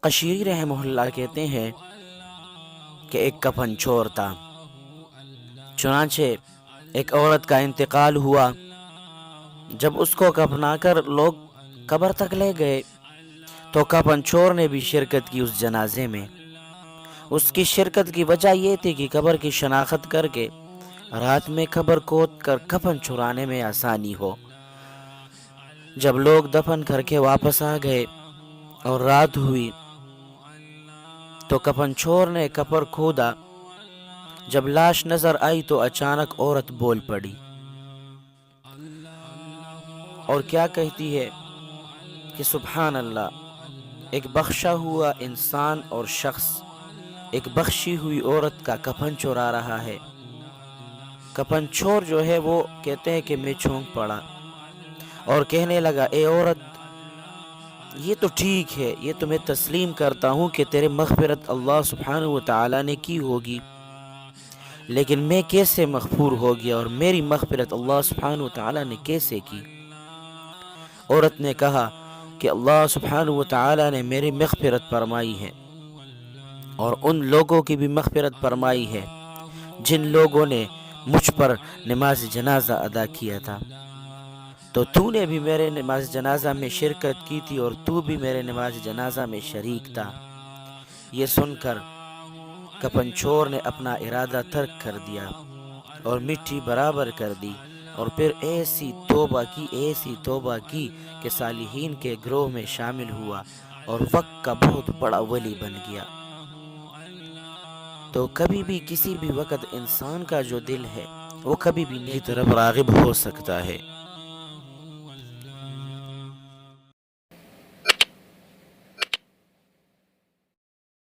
قشیری رحمہ اللہ کہتے ہیں کہ ایک کفن چور تھا، چنانچہ ایک عورت کا انتقال ہوا۔ جب اس کو کفنا کر لوگ قبر تک لے گئے تو کفن چور نے بھی شرکت کی اس جنازے میں۔ اس کی شرکت کی وجہ یہ تھی کہ قبر کی شناخت کر کے رات میں قبر کھود کر کفن چرانے میں آسانی ہو۔ جب لوگ دفن کر کے واپس آ گئے اور رات ہوئی تو کفن چور نے قبر کھودا۔ جب لاش نظر آئی تو اچانک عورت بول پڑی اور کیا کہتی ہے کہ سبحان اللہ، ایک بخشا ہوا انسان اور شخص ایک بخشی ہوئی عورت کا کفن چورا رہا ہے۔ کفن چور جو ہے وہ کہتے ہیں کہ میں چونک پڑا اور کہنے لگا، اے عورت، یہ تو ٹھیک ہے، یہ تو میں تسلیم کرتا ہوں کہ تیرے مغفرت اللہ سبحانہ و تعالی نے کی ہوگی، لیکن میں کیسے مغفور ہو گیا اور میری مغفرت اللہ سبحانہ و تعالی نے کیسے کی؟ عورت نے کہا کہ اللہ سبحانہ و تعالی نے میری مغفرت فرمائی ہے اور ان لوگوں کی بھی مغفرت فرمائی ہے جن لوگوں نے مجھ پر نماز جنازہ ادا کیا تھا۔ تو نے بھی میرے نماز جنازہ میں شرکت کی تھی اور تو بھی میرے نماز جنازہ میں شریک تھا۔ یہ سن کر کفن چور نے اپنا ارادہ ترک کر دیا اور مٹی برابر کر دی اور پھر ایسی توبہ کی کہ صالحین کے گروہ میں شامل ہوا اور وقت کا بہت بڑا ولی بن گیا۔ تو کبھی بھی کسی بھی وقت انسان کا جو دل ہے وہ کبھی بھی نیک طرف راغب ہو سکتا ہے۔